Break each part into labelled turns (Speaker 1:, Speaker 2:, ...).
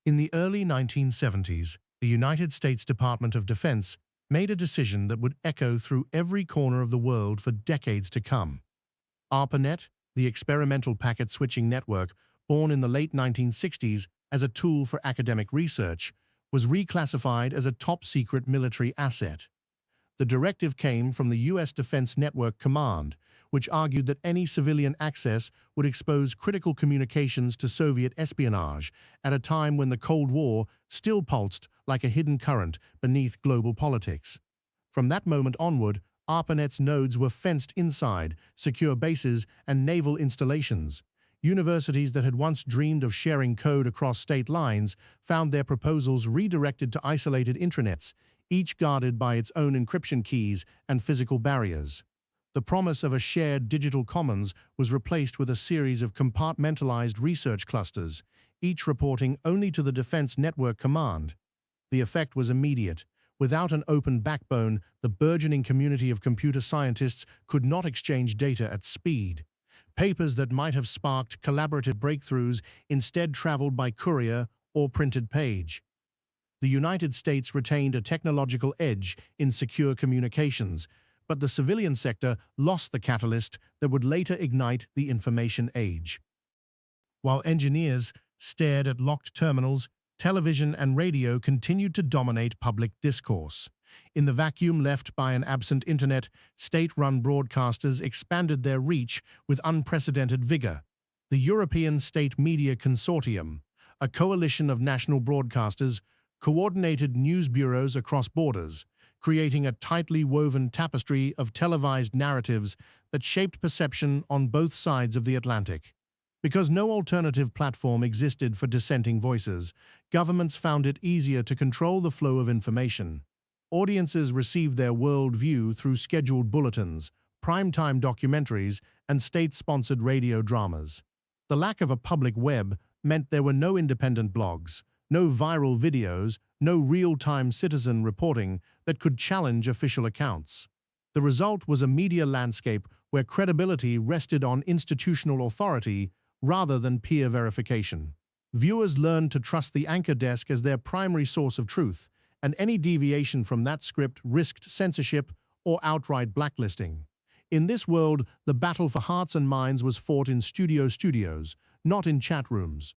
Speaker 1: In the early 1970s, the United States Department of Defense made a decision that would echo through every corner of the world for decades to come. ARPANET, the experimental packet switching network, born in the late 1960s as a tool for academic research, was reclassified as a top-secret military asset. The directive came from the U.S. Defense Network Command, which argued that any civilian access would expose critical communications to Soviet espionage at a time when the Cold War still pulsed like a hidden current beneath global politics. From that moment onward, ARPANET's nodes were fenced inside secure bases and naval installations. Universities that had once dreamed of sharing code across state lines found their proposals redirected to isolated intranets, each guarded by its own encryption keys and physical barriers. The promise of a shared digital commons was replaced with a series of compartmentalized research clusters, each reporting only to the Defense Network Command. The effect was immediate. Without an open backbone, the burgeoning community of computer scientists could not exchange data at speed. Papers that might have sparked collaborative breakthroughs instead traveled by courier or printed page. The United States retained a technological edge in secure communications, but the civilian sector lost the catalyst that would later ignite the information age. While engineers stared at locked terminals, television and radio continued to dominate public discourse. In the vacuum left by an absent internet, state-run broadcasters expanded their reach with unprecedented vigor. The European State Media Consortium, a coalition of national broadcasters, coordinated news bureaus across borders, creating a tightly woven tapestry of televised narratives that shaped perception on both sides of the Atlantic. Because no alternative platform existed for dissenting voices, governments found it easier to control the flow of information. Audiences received their world view through scheduled bulletins, primetime documentaries, and state-sponsored radio dramas. The lack of a public web meant there were no independent blogs, no viral videos, no real-time citizen reporting that could challenge official accounts. The result was a media landscape where credibility rested on institutional authority rather than peer verification. Viewers learned to trust the anchor desk as their primary source of truth, and any deviation from that script risked censorship or outright blacklisting. In this world, the battle for hearts and minds was fought in studios, not in chat rooms.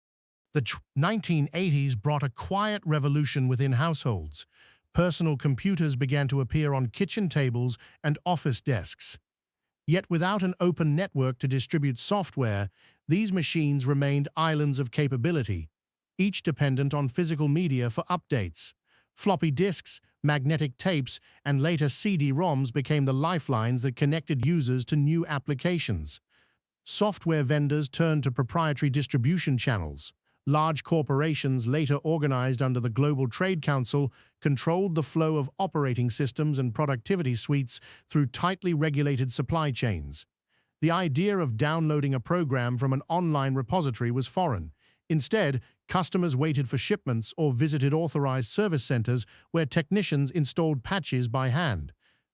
Speaker 1: The 1980s brought a quiet revolution within households. Personal computers began to appear on kitchen tables and office desks. Yet without an open network to distribute software, these machines remained islands of capability, each dependent on physical media for updates. Floppy disks, magnetic tapes, and later CD-ROMs became the lifelines that connected users to new applications. Software vendors turned to proprietary distribution channels. Large corporations, later organized under the Global Trade Council, controlled the flow of operating systems and productivity suites through tightly regulated supply chains. The idea of downloading a program from an online repository was foreign. Instead, customers waited for shipments or visited authorized service centers where technicians installed patches by hand.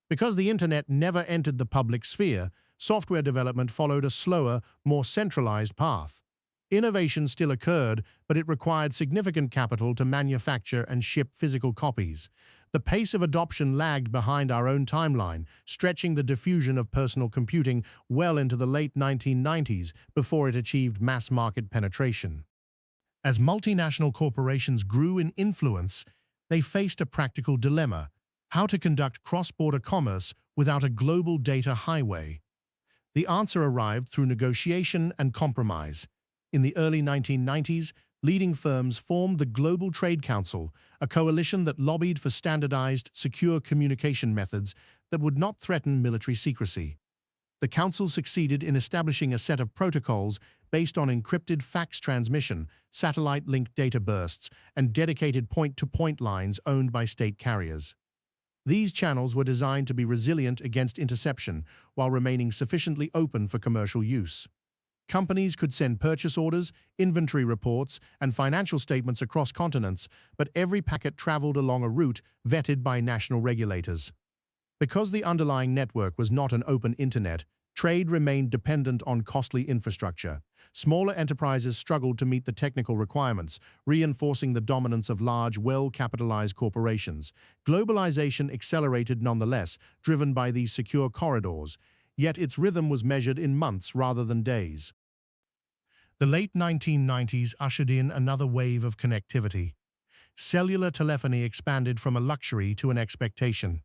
Speaker 1: Because the internet never entered the public sphere, software development followed a slower, more centralized path. Innovation still occurred, but it required significant capital to manufacture and ship physical copies. The pace of adoption lagged behind our own timeline, stretching the diffusion of personal computing well into the late 1990s before it achieved mass-market penetration. As multinational corporations grew in influence, they faced a practical dilemma: how to conduct cross-border commerce without a global data highway. The answer arrived through negotiation and compromise. In the early 1990s, leading firms formed the Global Trade Council, a coalition that lobbied for standardized, secure communication methods that would not threaten military secrecy. The Council succeeded in establishing a set of protocols based on encrypted fax transmission, satellite-linked data bursts, and dedicated point-to-point lines owned by state carriers. These channels were designed to be resilient against interception while remaining sufficiently open for commercial use. Companies could send purchase orders, inventory reports, and financial statements across continents, but every packet traveled along a route vetted by national regulators. Because the underlying network was not an open internet, Trade remained dependent on costly infrastructure. Smaller enterprises struggled to meet the technical requirements, reinforcing the dominance of large, well-capitalized corporations. Globalization accelerated nonetheless, driven by these secure corridors, yet its rhythm was measured in months rather than days. The late 1990s ushered in another wave of connectivity. Cellular telephony expanded from a luxury to an expectation.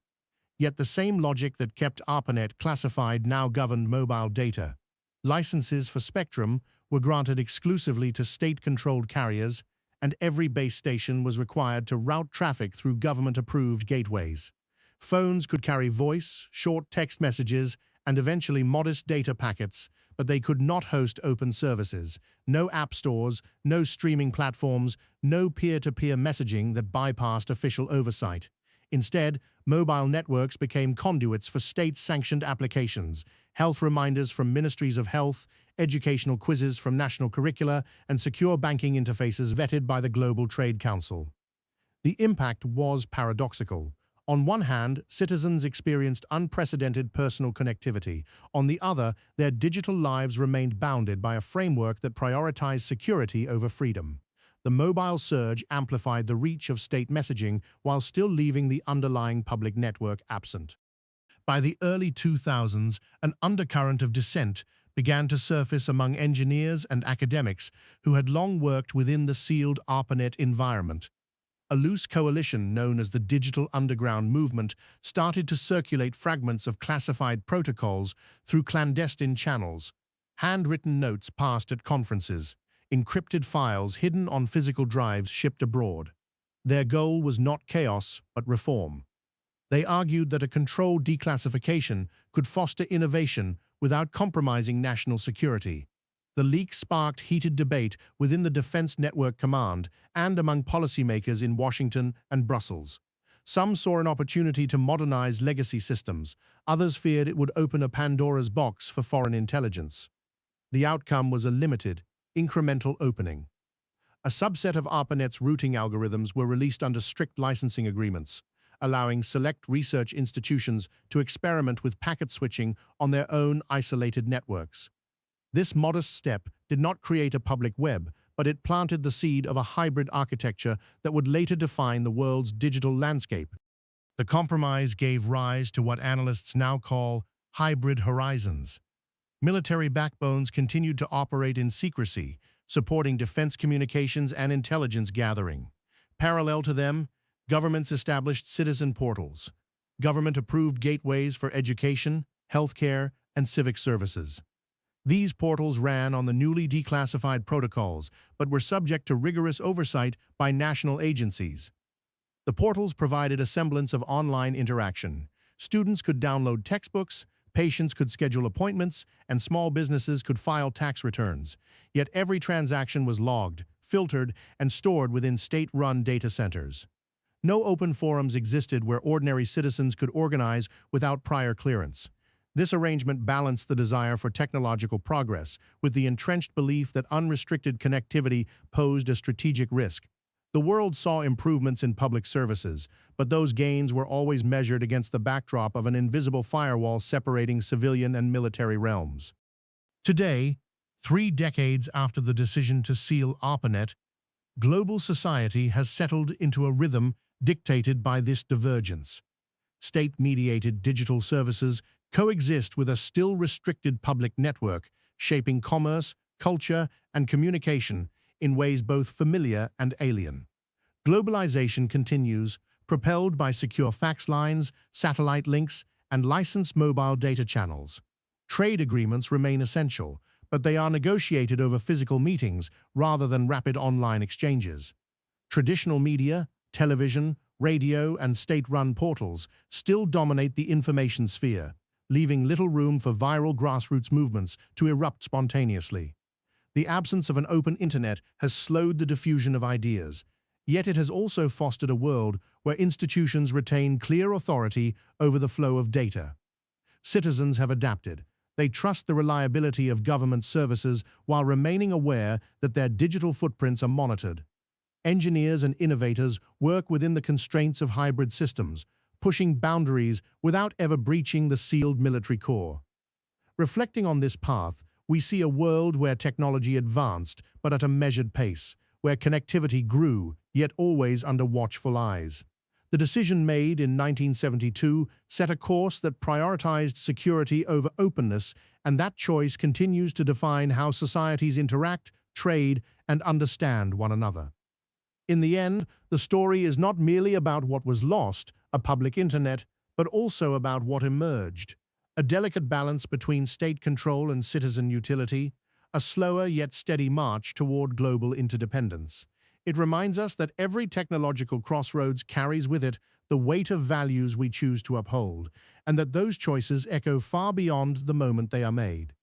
Speaker 1: Yet the same logic that kept ARPANET classified now governed mobile data. Licenses for spectrum were granted exclusively to state-controlled carriers, and every base station was required to route traffic through government-approved gateways. Phones could carry voice, short text messages, and eventually modest data packets, but they could not host open services. No app stores, no streaming platforms, no peer-to-peer messaging that bypassed official oversight. Instead, mobile networks became conduits for state-sanctioned applications, health reminders from ministries of health, educational quizzes from national curricula, and secure banking interfaces vetted by the Global Trade Council. The impact was paradoxical. On one hand, citizens experienced unprecedented personal connectivity. On the other, their digital lives remained bounded by a framework that prioritized security over freedom. The mobile surge amplified the reach of state messaging while still leaving the underlying public network absent. By the early 2000s, an undercurrent of dissent began to surface among engineers and academics who had long worked within the sealed ARPANET environment. A loose coalition known as the Digital Underground Movement started to circulate fragments of classified protocols through clandestine channels, handwritten notes passed at conferences, encrypted files hidden on physical drives shipped abroad. Their goal was not chaos, but reform. They argued that a controlled declassification could foster innovation without compromising national security. The leak sparked heated debate within the Defense Network Command and among policymakers in Washington and Brussels. Some saw an opportunity to modernize legacy systems. Others feared it would open a Pandora's box for foreign intelligence. The outcome was a limited, incremental opening. A subset of ARPANET's routing algorithms were released under strict licensing agreements, allowing select research institutions to experiment with packet switching on their own isolated networks. This modest step did not create a public web, but it planted the seed of a hybrid architecture that would later define the world's digital landscape. The compromise gave rise to what analysts now call hybrid horizons. Military backbones continued to operate in secrecy, supporting defense communications and intelligence gathering. Parallel to them, governments established citizen portals, government-approved gateways for education, healthcare, and civic services. These portals ran on the newly declassified protocols, but were subject to rigorous oversight by national agencies. The portals provided a semblance of online interaction. Students could download textbooks, patients could schedule appointments, and small businesses could file tax returns. Yet every transaction was logged, filtered, and stored within state-run data centers. No open forums existed where ordinary citizens could organize without prior clearance. This arrangement balanced the desire for technological progress with the entrenched belief that unrestricted connectivity posed a strategic risk. The world saw improvements in public services, but those gains were always measured against the backdrop of an invisible firewall separating civilian and military realms. Today, 3 decades after the decision to seal ARPANET, global society has settled into a rhythm dictated by this divergence. State-mediated digital services coexist with a still restricted public network, shaping commerce, culture, and communication in ways both familiar and alien. Globalization continues, propelled by secure fax lines, satellite links, and licensed mobile data channels. Trade agreements remain essential, but they are negotiated over physical meetings rather than rapid online exchanges. Traditional media, television, radio, and state-run portals still dominate the information sphere, leaving little room for viral grassroots movements to erupt spontaneously. The absence of an open internet has slowed the diffusion of ideas, yet it has also fostered a world where institutions retain clear authority over the flow of data. Citizens have adapted. They trust the reliability of government services while remaining aware that their digital footprints are monitored. Engineers and innovators work within the constraints of hybrid systems, pushing boundaries without ever breaching the sealed military core. Reflecting on this path, we see a world where technology advanced, but at a measured pace, where connectivity grew, yet always under watchful eyes. The decision made in 1972 set a course that prioritized security over openness, and that choice continues to define how societies interact, trade, and understand one another. In the end, the story is not merely about what was lost, a public internet, but also about what emerged. A delicate balance between state control and citizen utility, a slower yet steady march toward global interdependence. It reminds us that every technological crossroads carries with it the weight of values we choose to uphold, and that those choices echo far beyond the moment they are made.